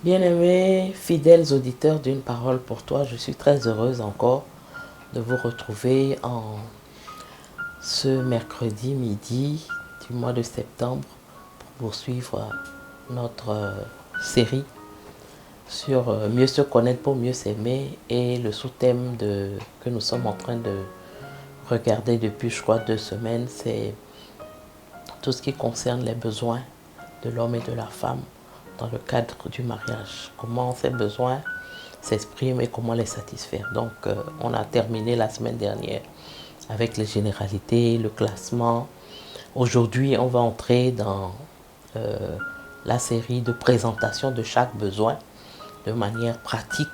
Bien-aimés, fidèles auditeurs d'une parole pour toi, je suis très heureuse encore de vous retrouver en ce mercredi midi du mois de septembre pour poursuivre notre série sur mieux se connaître pour mieux s'aimer et le sous-thème que nous sommes en train de regarder depuis, je crois, 2 semaines, c'est tout ce qui concerne les besoins de l'homme et de la femme dans le cadre du mariage. Comment ces besoins s'expriment et comment les satisfaire. Donc, on a terminé la semaine dernière avec les généralités, le classement. Aujourd'hui, on va entrer dans la série de présentation de chaque besoin de manière pratique.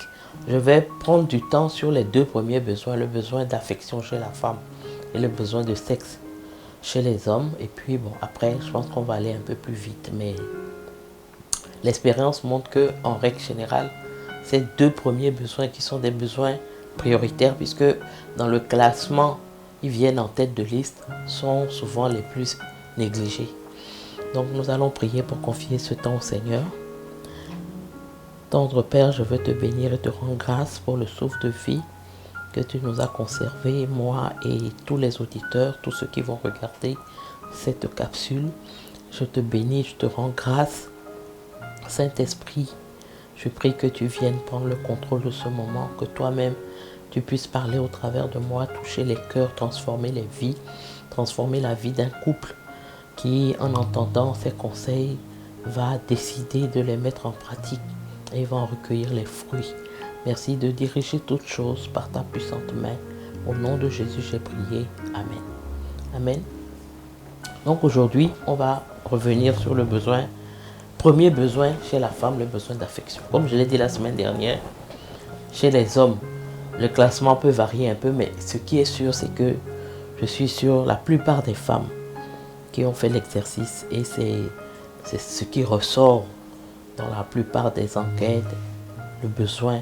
Je vais prendre du temps sur les deux premiers besoins, le besoin d'affection chez la femme et le besoin de sexe chez les hommes. Et puis, bon, après, je pense qu'on va aller un peu plus vite. Mais l'expérience montre qu'en règle générale, ces deux premiers besoins qui sont des besoins prioritaires, puisque dans le classement, ils viennent en tête de liste, sont souvent les plus négligés. Donc nous allons prier pour confier ce temps au Seigneur. Tendre Père, je veux te bénir et te rendre grâce pour le souffle de vie que tu nous as conservé, moi et tous les auditeurs, tous ceux qui vont regarder cette capsule. Je te bénis, je te rends grâce. Saint-Esprit, je prie que tu viennes prendre le contrôle de ce moment, que toi-même tu puisses parler au travers de moi, toucher les cœurs, transformer les vies, transformer la vie d'un couple qui, en entendant ces conseils, va décider de les mettre en pratique et va en recueillir les fruits. Merci de diriger toutes choses par ta puissante main. Au nom de Jésus, j'ai prié. Amen. Amen. Donc aujourd'hui, on va revenir sur le premier besoin chez la femme, le besoin d'affection. Comme je l'ai dit la semaine dernière, chez les hommes, le classement peut varier un peu, mais ce qui est sûr, c'est que je suis sur la plupart des femmes qui ont fait l'exercice et c'est ce qui ressort dans la plupart des enquêtes, le besoin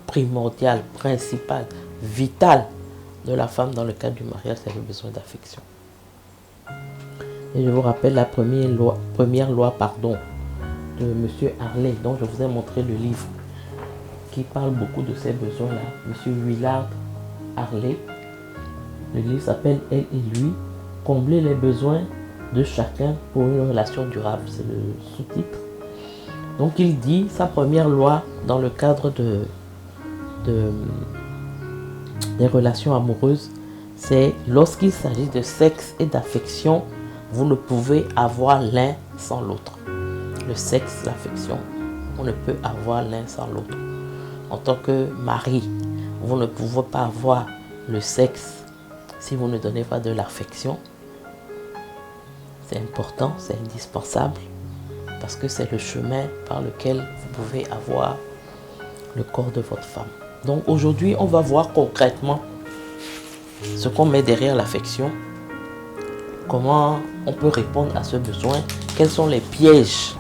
primordial, principal, vital de la femme dans le cadre du mariage, c'est le besoin d'affection. Et je vous rappelle la première loi de M. Harley, dont je vous ai montré le livre, qui parle beaucoup de ces besoins-là. M. Willard Harley. Le livre s'appelle Elle et lui, combler les besoins de chacun pour une relation durable. C'est le sous-titre. Donc il dit, sa première loi dans le cadre des relations amoureuses, c'est lorsqu'il s'agit de sexe et d'affection, vous ne pouvez avoir l'un sans l'autre. Le sexe, l'affection, on ne peut avoir l'un sans l'autre. En tant que mari, vous ne pouvez pas avoir le sexe si vous ne donnez pas de l'affection. C'est important, c'est indispensable, parce que c'est le chemin par lequel vous pouvez avoir le corps de votre femme. Donc aujourd'hui, on va voir concrètement ce qu'on met derrière l'affection, comment on peut répondre à ce besoin, quels sont les pièges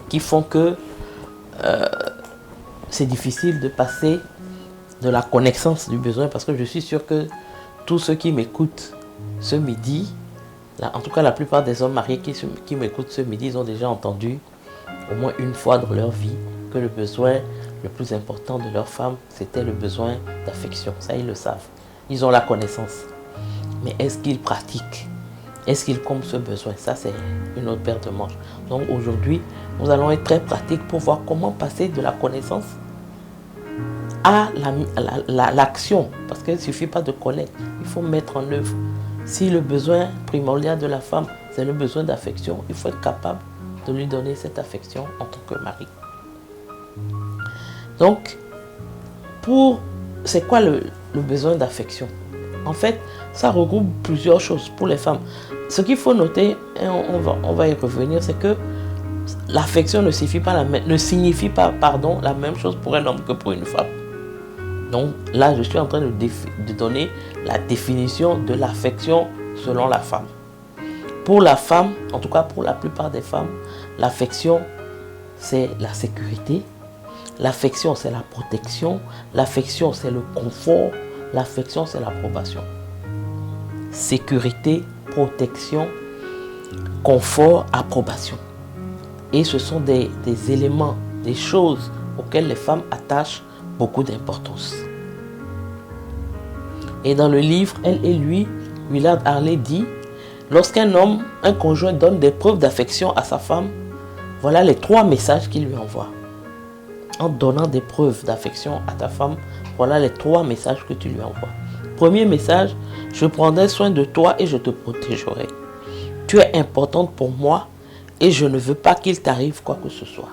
qui font que c'est difficile de passer de la connaissance du besoin, parce que je suis sûr que tous ceux qui m'écoutent ce midi, en tout cas la plupart des hommes mariés qui m'écoutent ce midi, ils ont déjà entendu au moins une fois dans leur vie que le besoin le plus important de leur femme, c'était le besoin d'affection. Ça, ils le savent. Ils ont la connaissance. Mais est-ce qu'ils pratiquent? Est-ce qu'ils comblent ce besoin? Ça, c'est une autre paire de manches. Donc aujourd'hui, nous allons être très pratiques pour voir comment passer de la connaissance à l'action. Parce qu'il ne suffit pas de connaître, il faut mettre en œuvre. Si le besoin primordial de la femme, c'est le besoin d'affection, il faut être capable de lui donner cette affection en tant que mari. Donc, c'est quoi le besoin d'affection? En fait, ça regroupe plusieurs choses pour les femmes. Ce qu'il faut noter, et on va y revenir, c'est que l'affection ne signifie pas la même chose pour un homme que pour une femme. Donc là, je suis en train de donner la définition de l'affection selon la femme. Pour la femme, en tout cas pour la plupart des femmes, l'affection, c'est la sécurité. L'affection, c'est la protection. L'affection, c'est le confort. L'affection, c'est l'approbation. Sécurité, protection, confort, approbation. Et ce sont des éléments des choses auxquelles les femmes attachent beaucoup d'importance. Et dans le livre Elle et lui, Willard Harley dit: lorsqu'un homme, un conjoint donne des preuves d'affection à sa femme, voilà les 3 messages qu'il lui envoie. En donnant des preuves d'affection à ta femme, voilà les 3 messages que tu lui envoies. Premier message: je prendrai soin de toi et je te protégerai. Tu es importante pour moi et je ne veux pas qu'il t'arrive quoi que ce soit.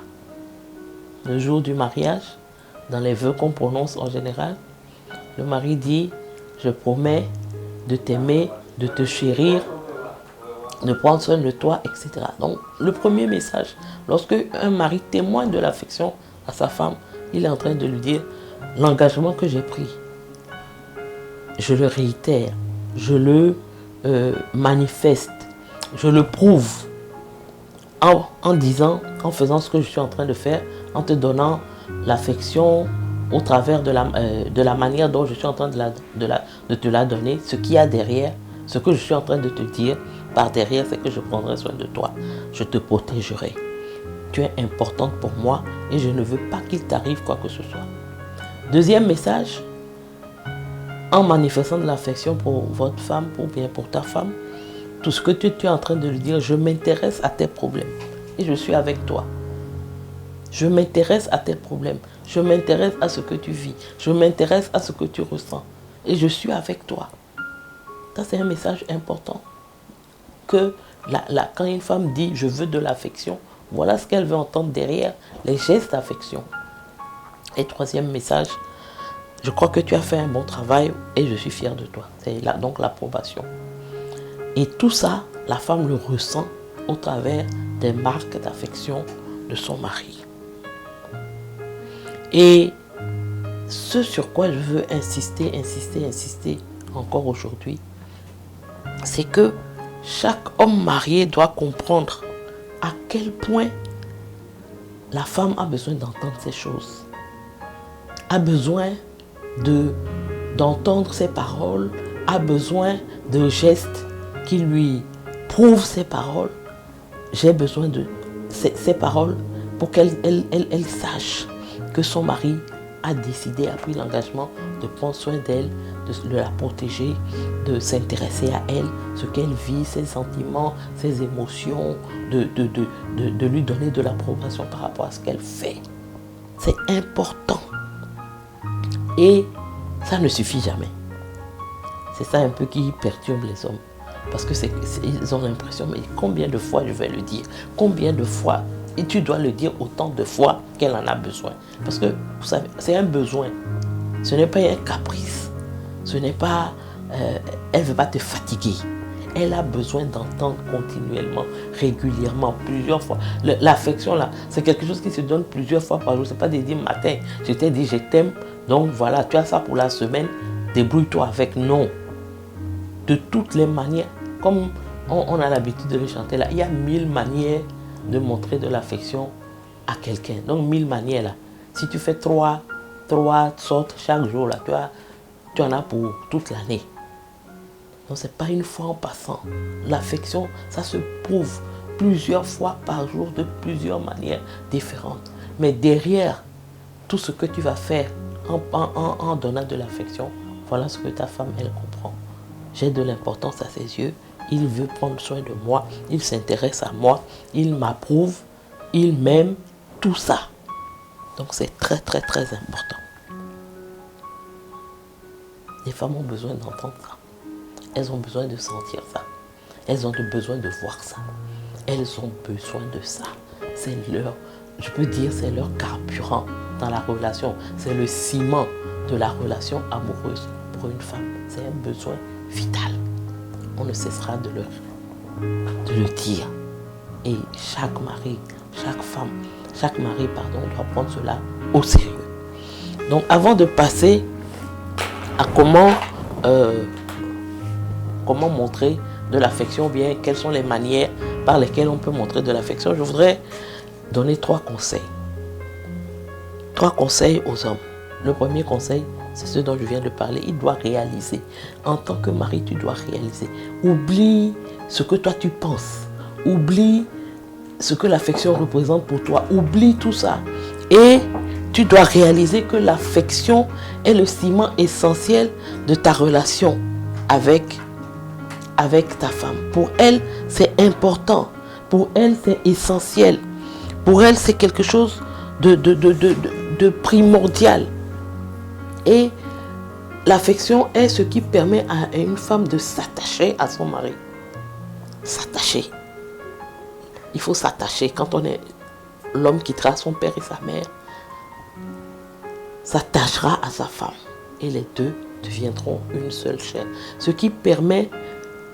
Le jour du mariage, dans les vœux qu'on prononce en général, le mari dit: je promets de t'aimer, de te chérir, de prendre soin de toi, etc. Donc, le premier message, lorsque un mari témoigne de l'affection à sa femme, il est en train de lui dire: l'engagement que j'ai pris, je le réitère, je le manifeste, je le prouve en disant, en faisant ce que je suis en train de faire, en te donnant l'affection au travers de la manière dont je suis en train de te la donner. Ce qu'il y a derrière, ce que je suis en train de te dire par derrière, c'est que je prendrai soin de toi, je te protégerai. Tu es importante pour moi et je ne veux pas qu'il t'arrive quoi que ce soit. Deuxième message: en manifestant de l'affection pour votre femme, ou bien pour ta femme, tout ce que tu es en train de lui dire: je m'intéresse à tes problèmes et je suis avec toi. Je m'intéresse à tes problèmes, je m'intéresse à ce que tu vis, je m'intéresse à ce que tu ressens et je suis avec toi. Ça, c'est un message important. Que quand une femme dit: je veux de l'affection, voilà ce qu'elle veut entendre derrière les gestes d'affection. Et troisième message: je crois que tu as fait un bon travail et je suis fier de toi. C'est là donc l'approbation. Et tout ça, la femme le ressent au travers des marques d'affection de son mari. Et ce sur quoi je veux insister encore aujourd'hui, c'est que chaque homme marié doit comprendre à quel point la femme a besoin d'entendre ces choses, a besoin d'entendre ces paroles, a besoin de gestes qui lui prouvent ces paroles. J'ai besoin de ces paroles pour qu'elle sache que son mari a décidé, a pris l'engagement de prendre soin d'elle, de la protéger, de s'intéresser à elle, ce qu'elle vit, ses sentiments, ses émotions, de lui donner de l'approbation par rapport à ce qu'elle fait. C'est important. Et ça ne suffit jamais. C'est ça un peu qui perturbe les hommes. Parce que ils ont l'impression: mais combien de fois je vais le dire? Combien de fois? Et tu dois le dire autant de fois qu'elle en a besoin. Parce que, vous savez, c'est un besoin. Ce n'est pas un caprice. Ce n'est pas... elle ne veut pas te fatiguer. Elle a besoin d'entendre continuellement, régulièrement, plusieurs fois. L'affection, là, c'est quelque chose qui se donne plusieurs fois par jour. Ce n'est pas de dire: matin, je t'ai dit je t'aime, donc voilà, tu as ça pour la semaine, débrouille-toi avec. Non. De toutes les manières, comme on a l'habitude de le chanter là, il y a 1000 manières de montrer de l'affection à quelqu'un. Donc 1000 manières là. Si tu fais 3 sortes chaque jour là, tu en as pour toute l'année. Donc c'est pas une fois en passant. L'affection, ça se prouve plusieurs fois par jour de plusieurs manières différentes. Mais derrière tout ce que tu vas faire en donnant de l'affection, voilà ce que ta femme, elle comprend. J'ai de l'importance à ses yeux. Il veut prendre soin de moi. Il s'intéresse à moi. Il m'approuve. Il m'aime. Tout ça. Donc c'est très très très important. Les femmes ont besoin d'entendre ça. Elles ont besoin de sentir ça. Elles ont besoin de voir ça. Elles ont besoin de ça. C'est leur, je peux dire, c'est leur carburant dans la relation. C'est le ciment de la relation amoureuse pour une femme. C'est un besoin vital. On ne cessera de le dire. Et chaque mari, doit prendre cela au sérieux. Donc avant de passer à comment montrer de l'affection, bien quelles sont les manières par lesquelles on peut montrer de l'affection, je voudrais donner 3 conseils. 3 conseils aux hommes. Le premier conseil, c'est ce dont je viens de parler. Il doit réaliser. En tant que mari, tu dois réaliser. Oublie ce que toi tu penses. Oublie ce que l'affection représente pour toi. Oublie tout ça. Et tu dois réaliser que l'affection est le ciment essentiel de ta relation avec ta femme. Pour elle, c'est important. Pour elle, c'est essentiel. Pour elle, c'est quelque chose de primordial. Et l'affection est ce qui permet à une femme de s'attacher à son mari. S'attacher. Il faut s'attacher. Quand on est l'homme quittera son père et sa mère, s'attachera à sa femme. Et les deux deviendront une seule chair. Ce qui permet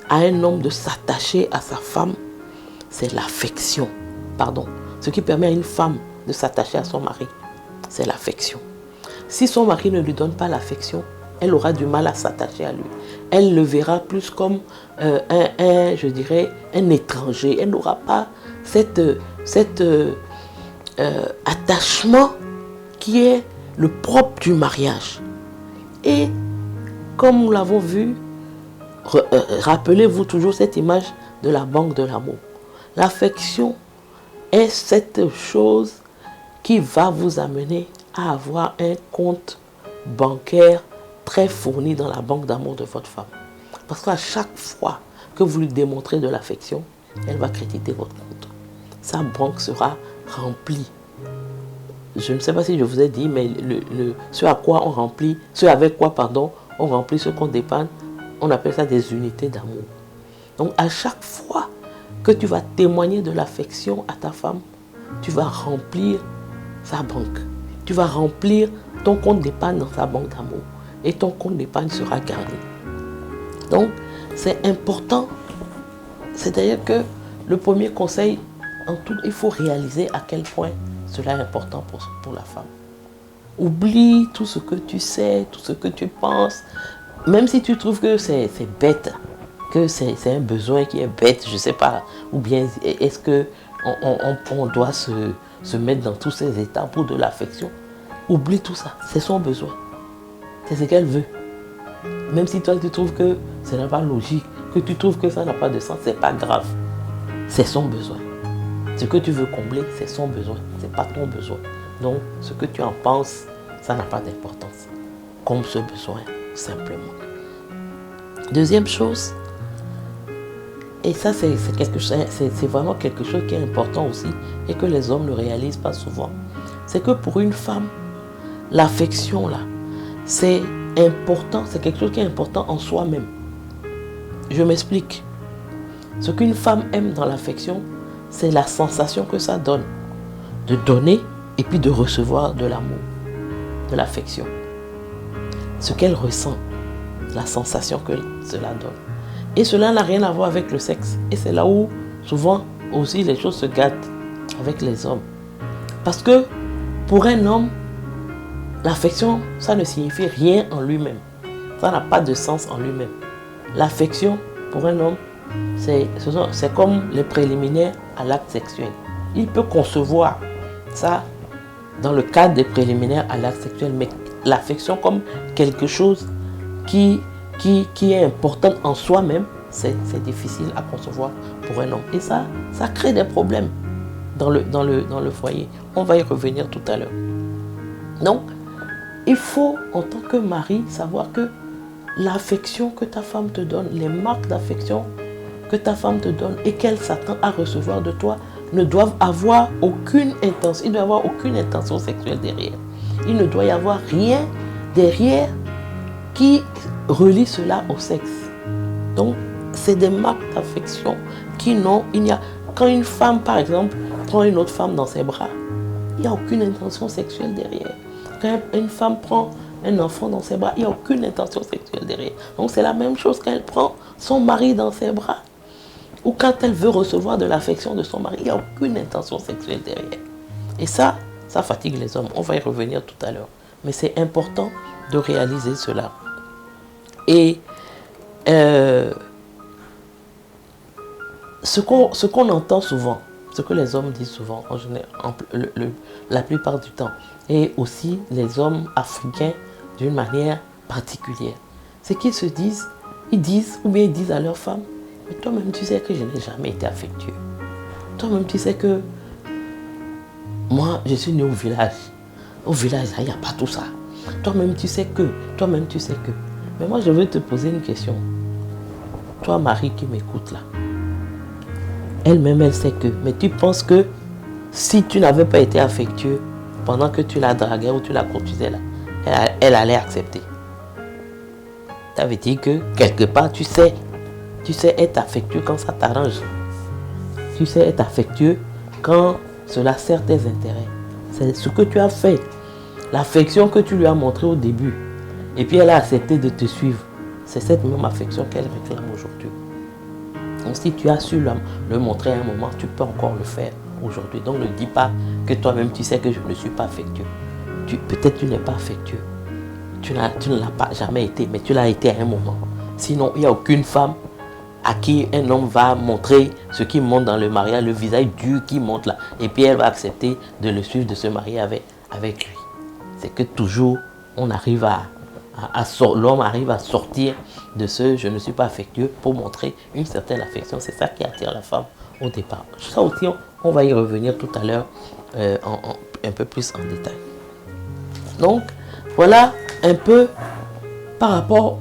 à un homme de s'attacher à sa femme, c'est l'affection. Pardon. Ce qui permet à une femme de s'attacher à son mari, c'est l'affection. Si son mari ne lui donne pas l'affection, elle aura du mal à s'attacher à lui. Elle le verra plus comme je dirais, un étranger. Elle n'aura pas cet attachement qui est le propre du mariage. Et comme nous l'avons vu, rappelez-vous toujours cette image de la banque de l'amour. L'affection est cette chose qui va vous amener à avoir un compte bancaire très fourni dans la banque d'amour de votre femme. Parce qu'à chaque fois que vous lui démontrez de l'affection, elle va créditer votre compte. Sa banque sera remplie. Je ne sais pas si je vous ai dit, mais ce avec quoi on remplit ce compte d'épargne, on appelle ça des unités d'amour. Donc à chaque fois que tu vas témoigner de l'affection à ta femme, tu vas remplir sa banque. Tu vas remplir ton compte d'épargne dans sa banque d'amour. Et ton compte d'épargne sera garni. Donc, c'est important. C'est-à-dire que le premier conseil, il faut réaliser à quel point cela est important pour la femme. Oublie tout ce que tu sais, tout ce que tu penses. Même si tu trouves que c'est bête, que c'est un besoin qui est bête, je ne sais pas. Ou bien, est-ce qu'on doit se mettre dans tous ces états pour de l'affection? Oublie tout ça, c'est son besoin. C'est ce qu'elle veut. Même si toi tu trouves que ce n'est pas logique, que tu trouves que ça n'a pas de sens, c'est pas grave. C'est son besoin. Ce que tu veux combler, c'est son besoin, c'est pas ton besoin. Donc, ce que tu en penses, ça n'a pas d'importance. Comme ce besoin, simplement. Deuxième chose, et ça c'est vraiment quelque chose qui est important aussi et que les hommes ne réalisent pas souvent, c'est que pour une femme, l'affection là, c'est important, c'est quelque chose qui est important en soi-même. Je m'explique. Ce qu'une femme aime dans l'affection, c'est la sensation que ça donne. De donner et puis de recevoir de l'amour, de l'affection. Ce qu'elle ressent, la sensation que cela donne. Et cela n'a rien à voir avec le sexe. Et c'est là où souvent aussi les choses se gâtent avec les hommes. Parce que pour un homme, l'affection, ça ne signifie rien en lui-même. Ça n'a pas de sens en lui-même. L'affection, pour un homme, c'est comme les préliminaires à l'acte sexuel. Il peut concevoir ça dans le cadre des préliminaires à l'acte sexuel, mais l'affection comme quelque chose qui est important en soi-même, c'est difficile à concevoir pour un homme. Et ça crée des problèmes dans le foyer. On va y revenir tout à l'heure. Donc, il faut, en tant que mari, savoir que l'affection que ta femme te donne, les marques d'affection que ta femme te donne et qu'elle s'attend à recevoir de toi ne doivent avoir aucune intention. Il ne doit y avoir aucune intention sexuelle derrière. Il ne doit y avoir rien derrière qui relie cela au sexe. Donc, c'est des marques d'affection qui n'ont... Quand une femme, par exemple, prend une autre femme dans ses bras, il n'y a aucune intention sexuelle derrière. Quand une femme prend un enfant dans ses bras, il n'y a aucune intention sexuelle derrière. Donc c'est la même chose quand elle prend son mari dans ses bras. Ou quand elle veut recevoir de l'affection de son mari, il n'y a aucune intention sexuelle derrière. Et ça fatigue les hommes. On va y revenir tout à l'heure. Mais c'est important de réaliser cela. Et ce qu'on entend souvent, ce que les hommes disent souvent, en général, la plupart du temps, et aussi les hommes africains d'une manière particulière, c'est qu'ils se disent, ils disent à leur femme, mais toi-même tu sais que je n'ai jamais été affectueux. Toi-même tu sais que moi, je suis né au village. Au village, il n'y a pas tout ça. Toi-même, tu sais que. Toi-même, tu sais que. Mais moi, je veux te poser une question. Toi, Marie, qui m'écoute là. Elle-même, elle sait que. Mais tu penses que si tu n'avais pas été affectueux pendant que tu la draguais ou tu la courtisais là, elle allait accepter. Ça veut dire que quelque part, tu sais être affectueux quand ça t'arrange. Tu sais être affectueux quand cela sert tes intérêts. C'est ce que tu as fait. L'affection que tu lui as montrée au début. Et puis elle a accepté de te suivre. C'est cette même affection qu'elle réclame aujourd'hui. Donc si tu as su le montrer à un moment, tu peux encore le faire aujourd'hui. Donc ne dis pas que toi-même tu sais que je ne suis pas affectueux. Peut-être tu n'es pas affectueux. Tu ne l'as pas jamais été, mais tu l'as été à un moment. Sinon, il n'y a aucune femme à qui un homme va montrer ce qu'il montre dans le mariage, le visage dur qu'il montre là. Et puis elle va accepter de le suivre, de se marier avec lui. C'est que toujours, on arrive l'homme arrive à sortir de ce « je ne suis pas affectueux » pour montrer une certaine affection. C'est ça qui attire la femme au départ. Ça aussi, on va y revenir tout à l'heure un peu plus en détail. Donc, voilà un peu par rapport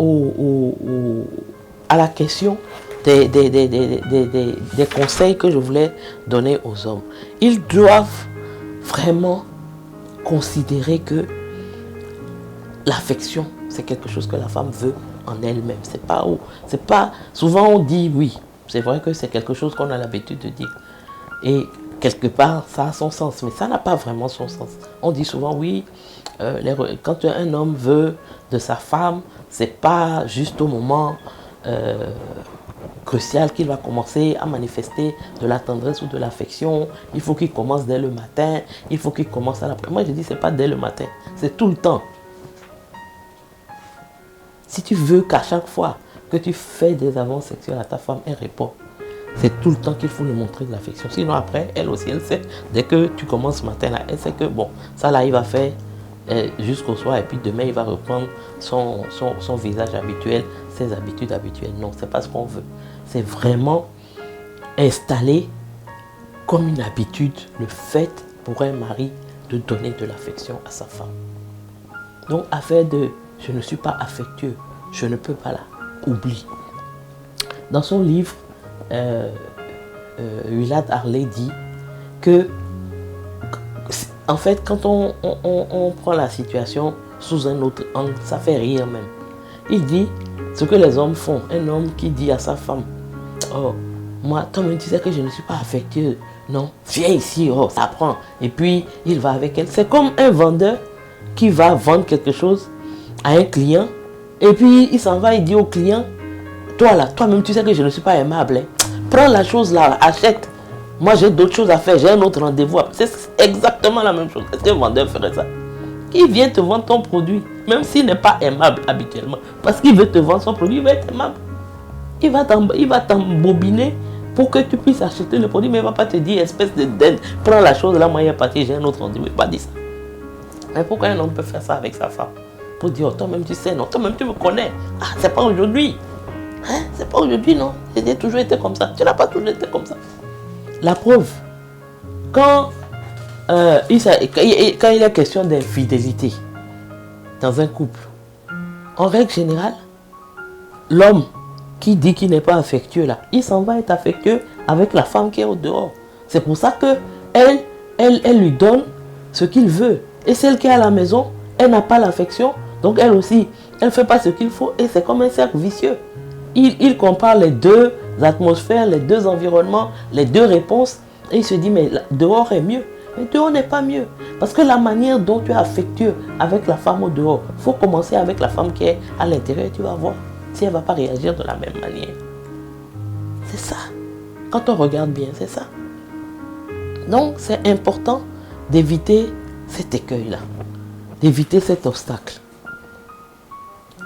à la question des conseils que je voulais donner aux hommes. Ils doivent vraiment considérer que l'affection, c'est quelque chose que la femme veut en elle-même. C'est pas souvent on dit oui. C'est vrai que c'est quelque chose qu'on a l'habitude de dire. Et quelque part, ça a son sens. Mais ça n'a pas vraiment son sens. On dit souvent oui, quand un homme veut de sa femme, c'est pas juste au moment crucial qu'il va commencer à manifester de la tendresse ou de l'affection. Il faut qu'il commence dès le matin. Il faut qu'il commence à l'après. Moi, je dis c'est pas dès le matin. C'est tout le temps. Si tu veux qu'à chaque fois que tu fais des avances sexuelles à ta femme, elle répond. C'est tout le temps qu'il faut lui montrer de l'affection. Sinon après, elle aussi, elle sait, dès que tu commences ce matin là, elle sait que bon, ça là, il va faire jusqu'au soir et puis demain, il va reprendre son visage habituel, ses habitudes habituelles. Non, c'est pas ce qu'on veut. C'est vraiment installer comme une habitude le fait pour un mari de donner de l'affection à sa femme. Donc, affaire de « je ne suis pas affectueux, je ne peux pas là », oublie. Dans son livre, Willard Harley dit que, en fait, quand on prend la situation sous un autre angle, ça fait rire même. Il dit ce que les hommes font. Un homme qui dit à sa femme, oh, moi, toi-même tu sais que je ne suis pas affectueux. Non, viens ici, oh, ça prend. Et puis, il va avec elle. C'est comme un vendeur qui va vendre quelque chose à un client. Et puis, il s'en va, il dit au client, toi là, toi-même tu sais que je ne suis pas aimable. Hein. Prends la chose là, achète. Moi, j'ai d'autres choses à faire, j'ai un autre rendez-vous. C'est exactement la même chose. Est-ce qu'un vendeur ferait ça? Il vient te vendre ton produit, même s'il n'est pas aimable habituellement. Parce qu'il veut te vendre son produit, il va être aimable. Il va t'embobiner pour que tu puisses acheter le produit, mais il ne va pas te dire, espèce de dinde, prends la chose là, moi, il est parti, j'ai un autre rendez-vous. Il ne va pas dire ça. Mais pourquoi un homme peut faire ça avec sa femme? Pour dire, oh, toi-même tu sais, non, toi-même tu me connais. Ah, c'est pas aujourd'hui. Hein? C'est pas aujourd'hui, non. J'ai toujours été comme ça. Tu n'as pas toujours été comme ça. La preuve, quand il est question d'infidélité dans un couple, en règle générale, l'homme qui dit qu'il n'est pas affectueux là, il s'en va être affectueux avec la femme qui est au dehors. C'est pour ça que elle lui donne ce qu'il veut. Et celle qui est à la maison, elle n'a pas l'affection, donc elle aussi, elle ne fait pas ce qu'il faut et c'est comme un cercle vicieux. Il compare les deux atmosphères, les deux environnements, les deux réponses et il se dit mais dehors est mieux. Mais dehors n'est pas mieux. Parce que la manière dont tu es affectueux avec la femme au dehors, il faut commencer avec la femme qui est à l'intérieur et tu vas voir si elle ne va pas réagir de la même manière. C'est ça. Quand on regarde bien, c'est ça. Donc c'est important d'éviter cet écueil-là, d'éviter cet obstacle.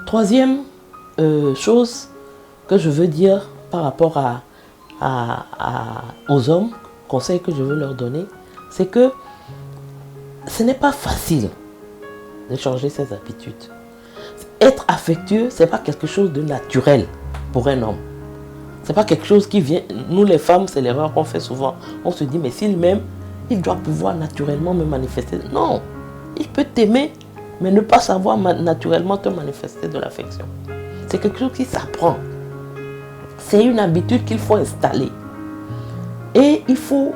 Troisième chose que je veux dire par rapport aux hommes, conseil que je veux leur donner, c'est que ce n'est pas facile de changer ses habitudes. Être affectueux, ce n'est pas quelque chose de naturel pour un homme. Ce n'est pas quelque chose qui vient... Nous les femmes, c'est l'erreur qu'on fait souvent. On se dit, mais s'il m'aime, il doit pouvoir naturellement me manifester. Non, il peut t'aimer, mais ne pas savoir naturellement te manifester de l'affection. C'est quelque chose qui s'apprend. C'est une habitude qu'il faut installer. Et il faut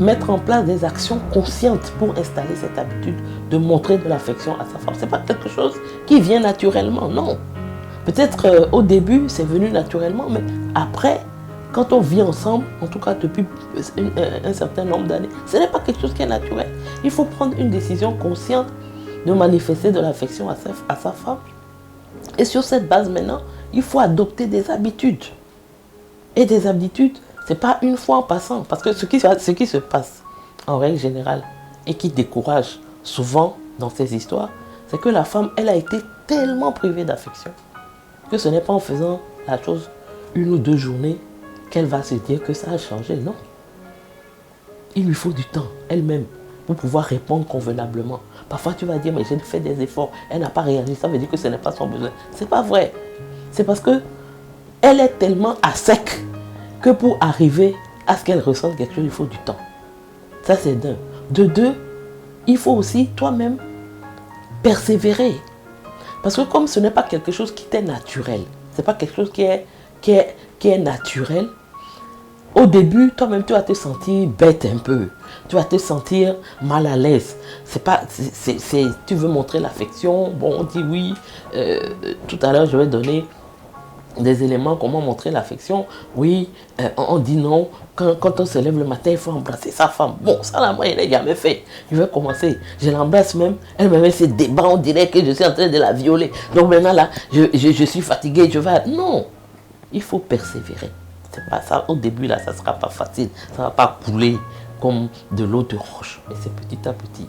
mettre en place des actions conscientes pour installer cette habitude de montrer de l'affection à sa femme. Ce n'est pas quelque chose qui vient naturellement, non. Peut-être au début, c'est venu naturellement, mais après, quand on vit ensemble, en tout cas depuis un certain nombre d'années, ce n'est pas quelque chose qui est naturel. Il faut prendre une décision consciente de manifester de l'affection à sa femme. Et sur cette base maintenant, il faut adopter des habitudes. Et des habitudes, ce n'est pas une fois en passant. Parce que ce qui se passe en règle générale et qui décourage souvent dans ces histoires, c'est que la femme, elle a été tellement privée d'affection que ce n'est pas en faisant la chose une ou deux journées qu'elle va se dire que ça a changé. Non. Il lui faut du temps, elle-même, pour pouvoir répondre convenablement. Parfois, tu vas dire, mais j'ai fait des efforts, elle n'a pas réagi, ça veut dire que ce n'est pas son besoin. Ce n'est pas vrai. C'est parce que elle est tellement à sec que pour arriver à ce qu'elle ressente quelque chose, il faut du temps. Ça, c'est d'un. De deux, il faut aussi toi-même persévérer. Parce que comme ce n'est pas quelque chose qui t'est naturel, ce n'est pas quelque chose qui est naturel, au début, toi-même, tu vas te sentir bête un peu. Tu vas te sentir mal à l'aise. Tu veux montrer l'affection. Bon, on dit oui. Tout à l'heure, je vais donner des éléments, comment montrer l'affection. Oui, on dit non. Quand on se lève le matin, il faut embrasser sa femme. Bon, ça là, moi, je n'ai jamais fait. Je vais commencer. Je l'embrasse même. Elle me met ses débats. On dirait que je suis en train de la violer. Donc maintenant, là, je suis fatigué. Non, il faut persévérer. C'est pas ça. Au début, là, ça ne sera pas facile. Ça ne va pas couler comme de l'eau de roche. Mais c'est petit à petit.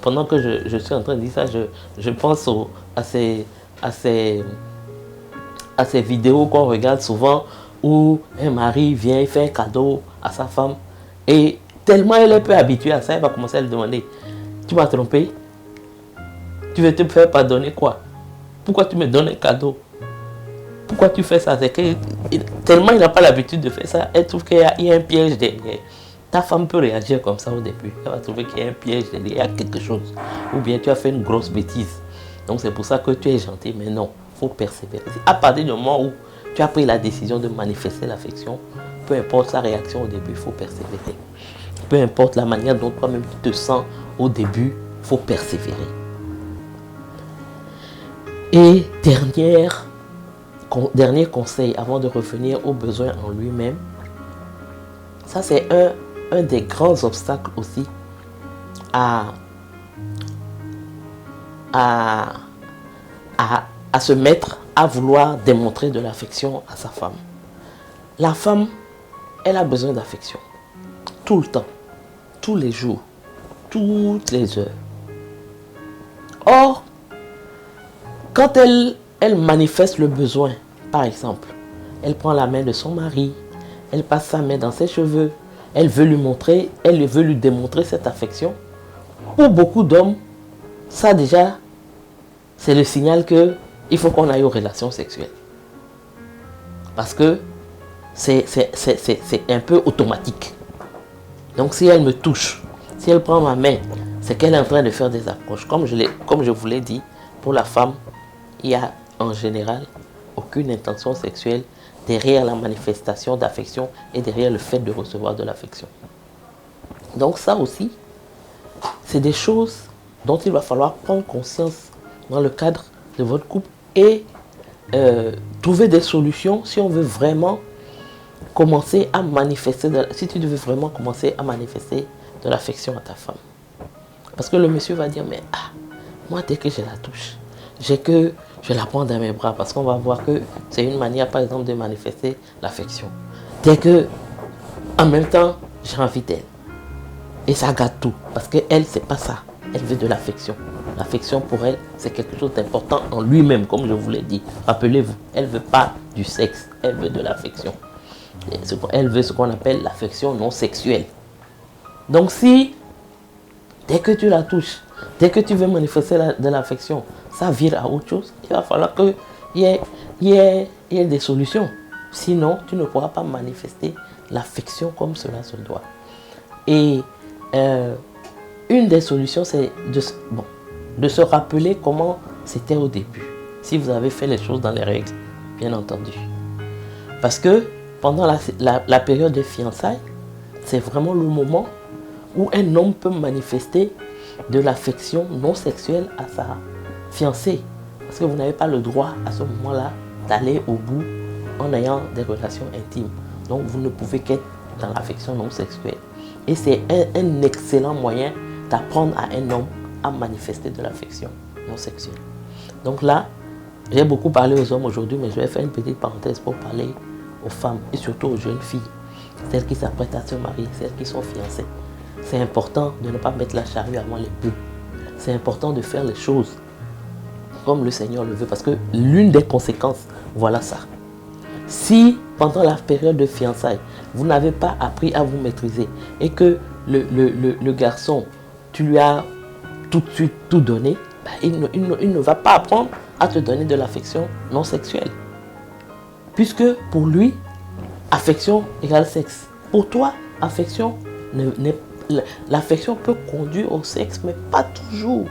Pendant que je suis en train de dire ça, je pense à ces vidéos qu'on regarde souvent où un mari vient et fait un cadeau à sa femme. Et tellement elle est peu habituée à ça, elle va commencer à lui demander, tu m'as trompé? Tu veux te faire pardonner quoi? Pourquoi tu me donnes un cadeau? Pourquoi tu fais ça? C'est que tellement il n'a pas l'habitude de faire ça, elle trouve qu'il y a un piège derrière. Ta femme peut réagir comme ça au début. Elle va trouver qu'il y a un piège derrière, il y a quelque chose. Ou bien tu as fait une grosse bêtise. Donc c'est pour ça que tu es gentil, mais non, il faut persévérer. À partir du moment où tu as pris la décision de manifester l'affection, peu importe sa réaction au début, il faut persévérer. Peu importe la manière dont toi-même tu te sens au début, il faut persévérer. Et dernier conseil avant de revenir aux besoins en lui-même, ça c'est un des grands obstacles aussi à se mettre à vouloir démontrer de l'affection à sa femme. La femme, elle a besoin d'affection. Tout le temps, tous les jours, toutes les heures. Or, quand elle manifeste le besoin, par exemple, elle prend la main de son mari, elle passe sa main dans ses cheveux, elle veut lui démontrer cette affection. Pour beaucoup d'hommes, ça déjà, c'est le signal qu'il faut qu'on aille aux relations sexuelles. Parce que c'est un peu automatique. Donc si elle me touche, si elle prend ma main, c'est qu'elle est en train de faire des approches. Comme je vous l'ai dit, pour la femme, il y a en général aucune intention sexuelle derrière la manifestation d'affection et derrière le fait de recevoir de l'affection. Donc ça aussi, c'est des choses dont il va falloir prendre conscience dans le cadre de votre couple et trouver des solutions si on veut vraiment commencer à manifester, si tu veux vraiment commencer à manifester de l'affection à ta femme. Parce que le monsieur va dire, mais moi dès que je la touche, je la prends dans mes bras parce qu'on va voir que c'est une manière par exemple de manifester l'affection. Dès que, en même temps, j'ai envie d'elle. Et ça gâte tout. Parce qu'elle, c'est pas ça. Elle veut de l'affection. L'affection pour elle, c'est quelque chose d'important en lui-même, comme je vous l'ai dit. Rappelez-vous, elle ne veut pas du sexe, elle veut de l'affection. Elle veut ce qu'on appelle l'affection non sexuelle. Donc si, dès que tu la touches, dès que tu veux manifester de l'affection, ça vire à autre chose, il va falloir qu'il y ait des solutions. Sinon, tu ne pourras pas manifester l'affection comme cela se doit. Et une des solutions, c'est de se rappeler comment c'était au début. Si vous avez fait les choses dans les règles, bien entendu. Parce que pendant la période de fiançailles, c'est vraiment le moment où un homme peut manifester de l'affection non sexuelle à sa fiancée. Parce que vous n'avez pas le droit à ce moment-là d'aller au bout en ayant des relations intimes. Donc vous ne pouvez qu'être dans l'affection non sexuelle. Et c'est un excellent moyen d'apprendre à un homme à manifester de l'affection non sexuelle. Donc là, j'ai beaucoup parlé aux hommes aujourd'hui, mais je vais faire une petite parenthèse pour parler aux femmes et surtout aux jeunes filles, celles qui s'apprêtent à se marier, celles qui sont fiancées. C'est important de ne pas mettre la charrue avant les bœufs. C'est important de faire les choses comme le Seigneur le veut, parce que l'une des conséquences, voilà ça. Si pendant la période de fiançailles, vous n'avez pas appris à vous maîtriser et que le garçon, tu lui as tout de suite tout donné, il ne va pas apprendre à te donner de l'affection non sexuelle. Puisque pour lui, affection égale sexe. Pour toi, l'affection peut conduire au sexe, mais pas toujours.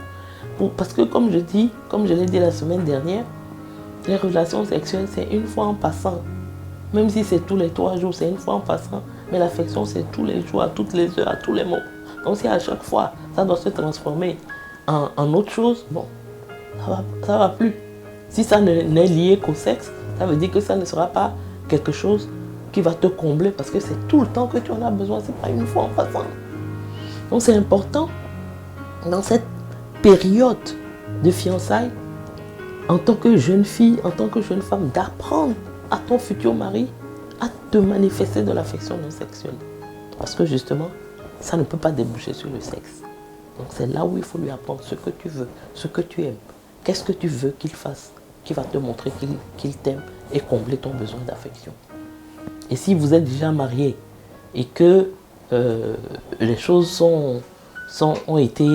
Parce que comme je l'ai dit la semaine dernière, les relations sexuelles, c'est une fois en passant. Même si c'est tous les 3 jours, c'est une fois en passant. Mais l'affection, c'est tous les jours, à toutes les heures, à tous les moments. Donc si à chaque fois, ça doit se transformer en autre chose, bon, ça va plus. Si ça n'est lié qu'au sexe, ça veut dire que ça ne sera pas quelque chose qui va te combler parce que c'est tout le temps que tu en as besoin, c'est pas une fois en passant. Donc c'est important dans cette période de fiançailles, en tant que jeune fille, en tant que jeune femme, d'apprendre à ton futur mari à te manifester de l'affection non sexuelle. Parce que justement, ça ne peut pas déboucher sur le sexe. Donc c'est là où il faut lui apprendre ce que tu veux, ce que tu aimes. Qu'est-ce que tu veux qu'il fasse, qui va te montrer qu'il t'aime et combler ton besoin d'affection. Et si vous êtes déjà marié et que les choses ont été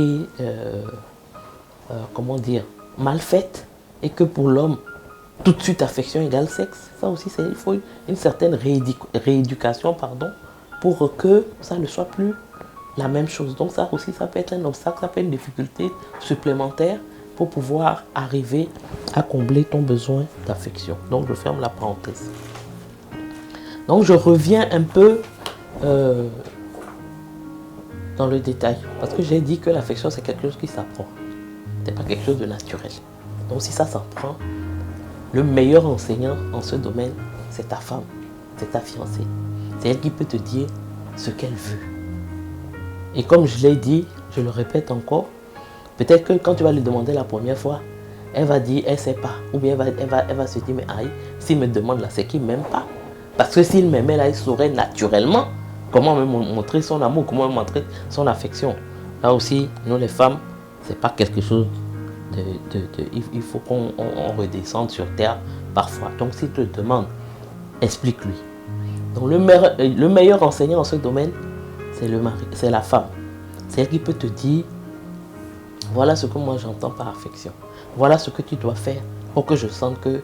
comment dire, mal faites et que pour l'homme, tout de suite affection égale sexe, ça aussi il faut une certaine rééducation pour que ça ne soit plus la même chose. Donc ça aussi, ça peut être un obstacle, ça peut être une difficulté supplémentaire pour pouvoir arriver à combler ton besoin d'affection. Donc je ferme la parenthèse. Donc je reviens un peu dans le détail, parce que j'ai dit que l'affection c'est quelque chose qui s'apprend. C'est pas quelque chose de naturel. Donc si ça s'apprend, le meilleur enseignant en ce domaine, c'est ta femme, c'est ta fiancée. C'est elle qui peut te dire ce qu'elle veut. Et comme je l'ai dit, je le répète encore, peut-être que quand tu vas lui demander la première fois, elle va dire, elle ne sait pas. Ou bien elle va se dire, mais aïe, s'il me demande là, c'est qu'il ne m'aime pas. Parce que s'il m'aimait là, il saurait naturellement comment me montrer son amour, comment me montrer son affection. Là aussi, nous les femmes, ce n'est pas quelque chose il faut qu'on redescende sur terre parfois. Donc s'il te demande, explique-lui. Donc le meilleur enseignant en ce domaine, c'est la femme. C'est elle qui peut te dire, voilà ce que moi j'entends par affection. Voilà ce que tu dois faire pour que je sente que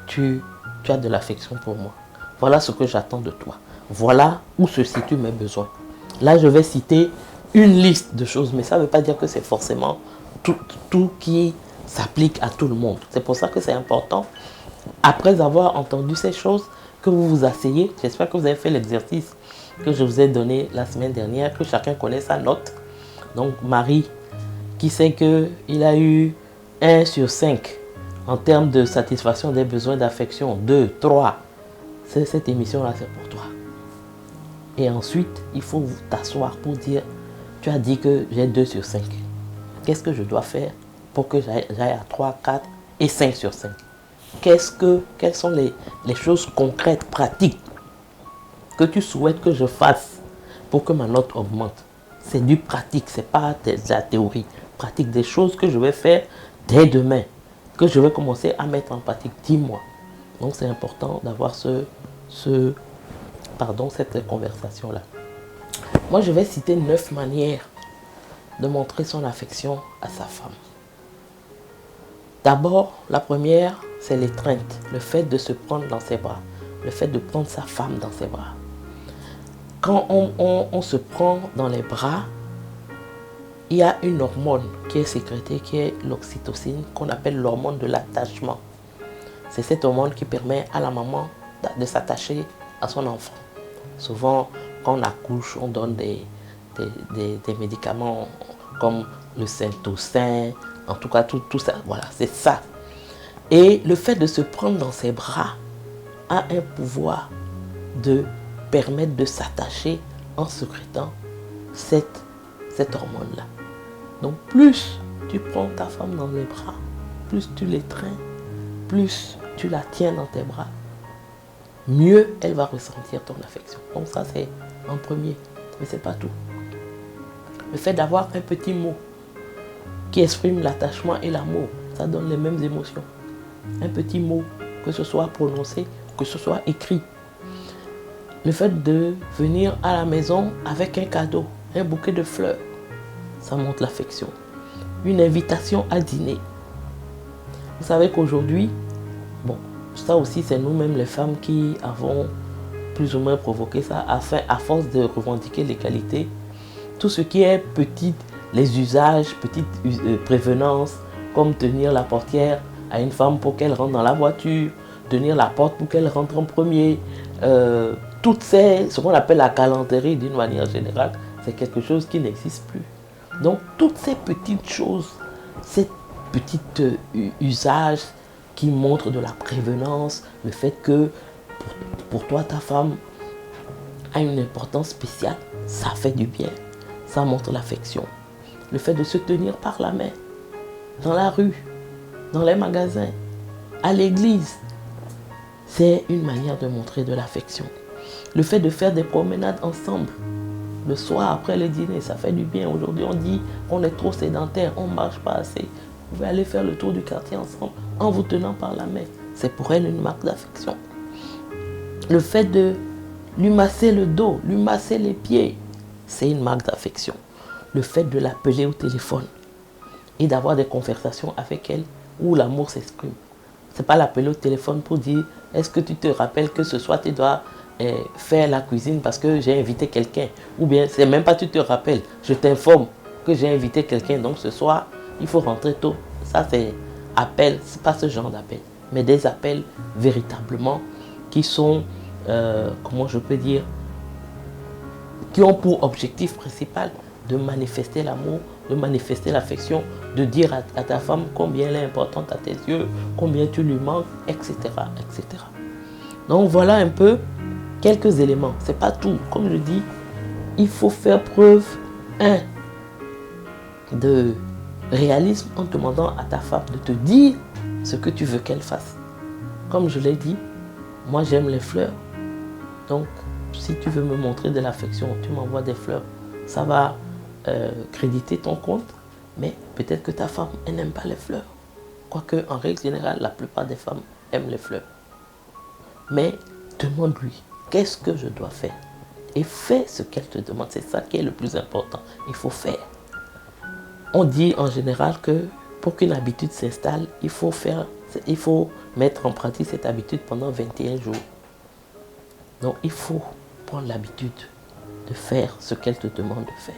tu as de l'affection pour moi. Voilà ce que j'attends de toi. Voilà où se situent mes besoins. Là, je vais citer une liste de choses, mais ça ne veut pas dire que c'est forcément tout qui s'applique à tout le monde. C'est pour ça que c'est important, après avoir entendu ces choses, que vous vous asseyez. J'espère que vous avez fait l'exercice que je vous ai donné la semaine dernière, que chacun connaît sa note. Donc, Marie, qui sait qu'il a eu 1 sur 5 en termes de satisfaction des besoins d'affection, 2, 3. Cette émission-là, c'est pour toi. Et ensuite, il faut t'asseoir pour dire, tu as dit que j'ai 2 sur 5. Qu'est-ce que je dois faire pour que j'aille à 3, 4 et 5 sur 5? Quelles sont les choses concrètes, pratiques que tu souhaites que je fasse pour que ma note augmente? C'est du pratique, ce n'est pas de la théorie. Pratique, des choses que je vais faire dès demain, que je vais commencer à mettre en pratique. Dis-moi. Donc c'est important d'avoir cette conversation-là. Moi, je vais citer 9 manières de montrer son affection à sa femme. D'abord, la première, c'est l'étreinte, le fait de se prendre dans ses bras, le fait de prendre sa femme dans ses bras. Quand on se prend dans les bras, il y a une hormone qui est sécrétée, qui est l'oxytocine, qu'on appelle l'hormone de l'attachement. C'est cette hormone qui permet à la maman de s'attacher à son enfant. Souvent, quand on accouche, on donne des médicaments comme le Syntocin, en tout cas tout ça, voilà, c'est ça. Et le fait de se prendre dans ses bras a un pouvoir de permettre de s'attacher en sécrétant cette hormone-là. Donc plus tu prends ta femme dans les bras, plus tu l'étreins, plus tu la tiens dans tes bras, mieux elle va ressentir ton affection. Donc ça c'est en premier, mais c'est pas tout. Le fait d'avoir un petit mot qui exprime l'attachement et l'amour, ça donne les mêmes émotions. Un petit mot, que ce soit prononcé, que ce soit écrit. Le fait de venir à la maison avec un cadeau, un bouquet de fleurs, ça montre l'affection. Une invitation à dîner. Vous savez qu'aujourd'hui, bon, ça aussi c'est nous-mêmes les femmes qui avons plus ou moins provoqué ça, à force de revendiquer l'égalité. Tout ce qui est petit, les usages, petites prévenances, comme tenir la portière à une femme pour qu'elle rentre dans la voiture, tenir la porte pour qu'elle rentre en premier, toutes ce qu'on appelle la galanterie d'une manière générale, c'est quelque chose qui n'existe plus. Donc toutes ces petites choses, ces petits usages qui montrent de la prévenance, le fait que pour toi ta femme a une importance spéciale, ça fait du bien, ça montre l'affection. Le fait de se tenir par la main, dans la rue, dans les magasins, à l'église, c'est une manière de montrer de l'affection. Le fait de faire des promenades ensemble, le soir après le dîner, ça fait du bien. Aujourd'hui, on dit qu'on est trop sédentaire, on ne marche pas assez. Vous pouvez aller faire le tour du quartier ensemble en vous tenant par la main. C'est pour elle une marque d'affection. Le fait de lui masser le dos, lui masser les pieds, c'est une marque d'affection. Le fait de l'appeler au téléphone et d'avoir des conversations avec elle où l'amour s'exprime. Ce n'est pas l'appeler au téléphone pour dire « Est-ce que tu te rappelles que ce soir tu dois faire la cuisine parce que j'ai invité quelqu'un » ou bien c'est même pas tu te rappelles, je t'informe que j'ai invité quelqu'un, donc ce soir il faut rentrer tôt. Ça c'est appel, c'est pas ce genre d'appel, mais des appels véritablement qui sont, comment je peux dire, qui ont pour objectif principal de manifester l'amour, de manifester l'affection, de dire à ta femme combien elle est importante à tes yeux, combien tu lui manques, etc., etc. Donc voilà un peu quelques éléments. C'est pas tout. Comme je dis, il faut faire preuve, de réalisme en demandant à ta femme de te dire ce que tu veux qu'elle fasse. Comme je l'ai dit, moi j'aime les fleurs. Donc si tu veux me montrer de l'affection, tu m'envoies des fleurs. Ça va créditer ton compte, mais peut-être que ta femme, elle n'aime pas les fleurs. Quoique, en règle générale, la plupart des femmes aiment les fleurs. Mais demande-lui, qu'est-ce que je dois faire? Et fais ce qu'elle te demande. C'est ça qui est le plus important. Il faut faire. On dit en général que pour qu'une habitude s'installe, il faut mettre en pratique cette habitude pendant 21 jours. Donc, il faut prendre l'habitude de faire ce qu'elle te demande de faire.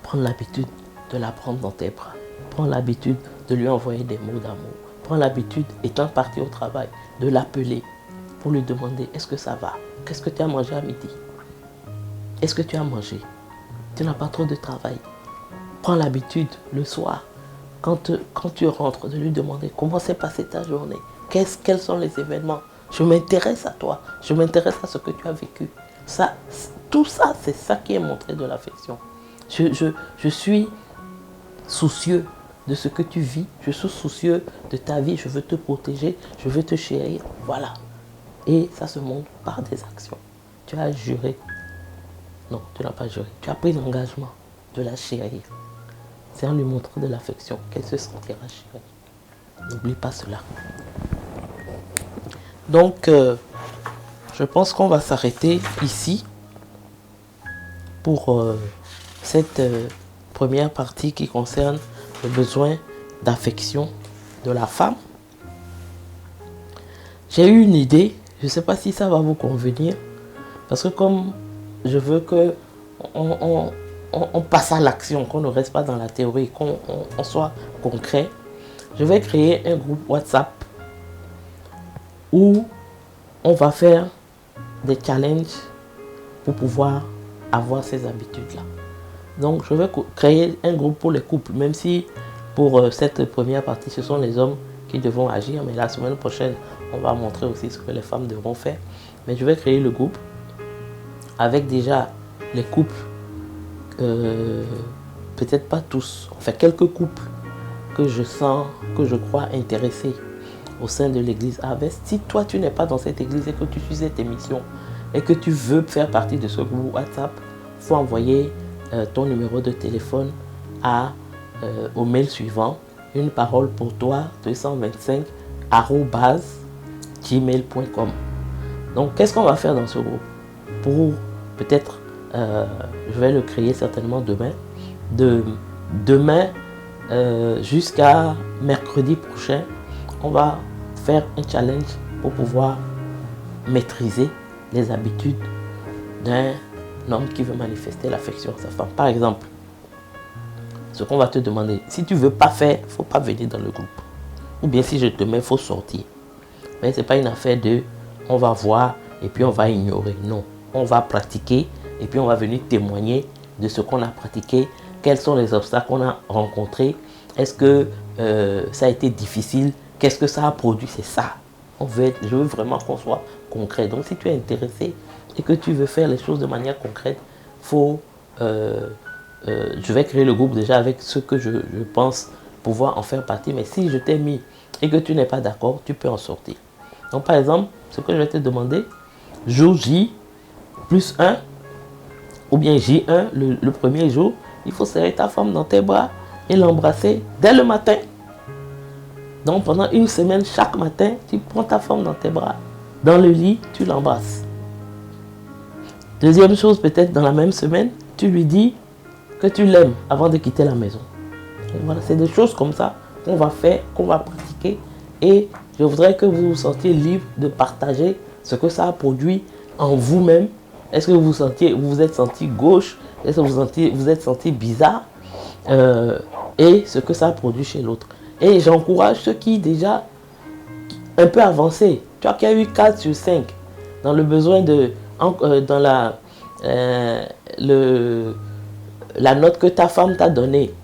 Prends l'habitude de la prendre dans tes bras. Prends l'habitude de lui envoyer des mots d'amour. Prends l'habitude, étant parti au travail, de l'appeler pour lui demander est-ce que ça va? Qu'est-ce que tu as mangé à midi? Est-ce que tu as mangé? Tu n'as pas trop de travail. Prends l'habitude le soir, quand tu rentres, de lui demander comment s'est passée ta journée. Quels sont les événements? Je m'intéresse à toi. Je m'intéresse à ce que tu as vécu. Ça, tout ça, c'est ça qui est montré de l'affection. Je suis soucieux de ce que tu vis, je suis soucieux de ta vie, je veux te protéger, je veux te chérir, voilà. Et ça se montre par des actions. Tu as juré, non, tu n'as pas juré, tu as pris l'engagement de la chérir. C'est en lui montrant de l'affection qu'elle se sentira chérie. N'oublie pas cela. Donc, je pense qu'on va s'arrêter ici pour cette première partie qui concerne le besoin d'affection de la femme. J'ai eu une idée, je ne sais pas si ça va vous convenir, parce que comme je veux que on on passe à l'action, qu'on ne reste pas dans la théorie, qu'on soit concret, je vais créer un groupe WhatsApp où on va faire des challenges pour pouvoir avoir ces habitudes-là. Donc, je vais créer un groupe pour les couples, même si pour cette première partie, ce sont les hommes qui devront agir. Mais la semaine prochaine, on va montrer aussi ce que les femmes devront faire. Mais je vais créer le groupe avec déjà les couples, peut-être pas tous, enfin quelques couples que je sens, que je crois intéressés au sein de l'église Harvest. Si toi, tu n'es pas dans cette église et que tu suis cette émission et que tu veux faire partie de ce groupe WhatsApp, il faut envoyer ton numéro de téléphone au mail suivant, une parole pour toi 225@gmail.com. Donc, qu'est-ce qu'on va faire dans ce groupe? Pour peut-être, je vais le créer certainement demain. Demain jusqu'à mercredi prochain, on va faire un challenge pour pouvoir maîtriser les habitudes d'un homme qui veut manifester l'affection à sa femme. Par exemple, ce qu'on va te demander, si tu ne veux pas faire, il ne faut pas venir dans le groupe. Ou bien si je te mets, il faut sortir. Mais ce n'est pas une affaire de on va voir et puis on va ignorer. Non, on va pratiquer et puis on va venir témoigner de ce qu'on a pratiqué. Quels sont les obstacles qu'on a rencontrés? Est-ce que ça a été difficile? Qu'est-ce que ça a produit? C'est ça. Je veux vraiment qu'on soit concret. Donc si tu es intéressé et que tu veux faire les choses de manière concrète, je vais créer le groupe déjà avec ceux que je pense pouvoir en faire partie. Mais si je t'ai mis et que tu n'es pas d'accord, tu peux en sortir. Donc par exemple, ce que je vais te demander, jour J plus 1, ou bien J1, le premier jour, il faut serrer ta femme dans tes bras et l'embrasser dès le matin. Donc pendant une semaine, chaque matin, tu prends ta femme dans tes bras. Dans le lit, tu l'embrasses. Deuxième chose, peut-être dans la même semaine, tu lui dis que tu l'aimes avant de quitter la maison. Et voilà, c'est des choses comme ça qu'on va faire, qu'on va pratiquer. Et je voudrais que vous vous sentiez libre de partager ce que ça a produit en vous-même. Est-ce que vous vous êtes senti gauche? Est-ce que vous êtes senti bizarre? Et ce que ça a produit chez l'autre. Et j'encourage ceux qui déjà un peu avancés. Tu vois qu'il y a eu 4 sur 5 dans le besoin dans la note que ta femme t'a donnée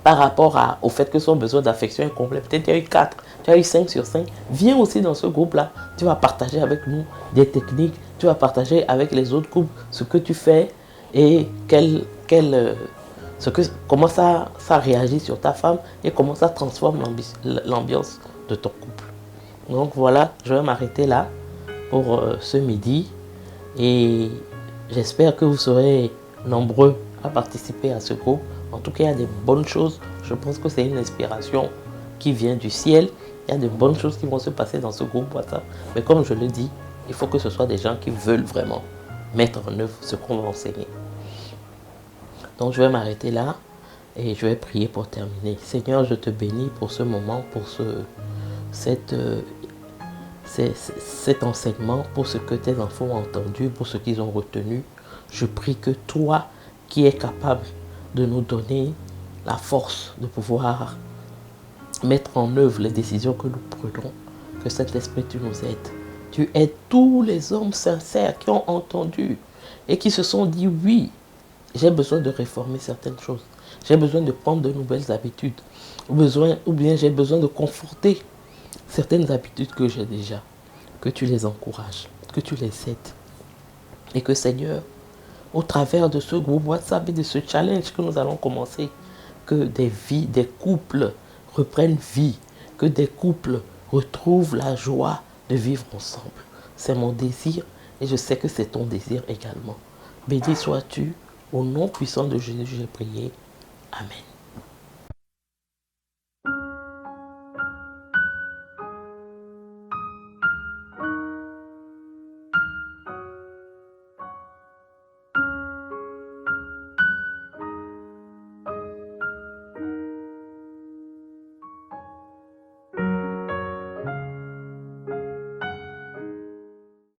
par rapport au fait que son besoin d'affection est complet. Peut-être qu'il y a eu 4, tu as eu 5 sur 5. Viens aussi dans ce groupe-là. Tu vas partager avec nous des techniques. Tu vas partager avec les autres couples ce que tu fais et comment ça réagit sur ta femme et comment ça transforme l'ambiance de ton couple. Donc voilà, je vais m'arrêter là pour ce midi et j'espère que vous serez nombreux à participer à ce groupe. En tout cas, il y a des bonnes choses. Je pense que c'est une inspiration qui vient du ciel. Il y a de bonnes choses qui vont se passer dans ce groupe WhatsApp. Mais comme je le dis, il faut que ce soit des gens qui veulent vraiment mettre en œuvre ce qu'on va enseigner. Donc je vais m'arrêter là et je vais prier pour terminer. Seigneur, je te bénis pour ce moment, pour cet enseignement, pour ce que tes enfants ont entendu, pour ce qu'ils ont retenu. Je prie que toi qui es capable de nous donner la force de pouvoir mettre en œuvre les décisions que nous prenons, que cet esprit tu nous aides. Tu aides tous les hommes sincères qui ont entendu et qui se sont dit oui, j'ai besoin de réformer certaines choses. J'ai besoin de prendre de nouvelles habitudes. Ou bien j'ai besoin de conforter certaines habitudes que j'ai déjà. Que tu les encourages, que tu les aides. Et que Seigneur, au travers de ce groupe WhatsApp et de ce challenge que nous allons commencer, que des couples reprennent vie, que des couples retrouvent la joie de vivre ensemble. C'est mon désir et je sais que c'est ton désir également. Béni sois-tu, au nom puissant de Jésus, j'ai prié. Amen.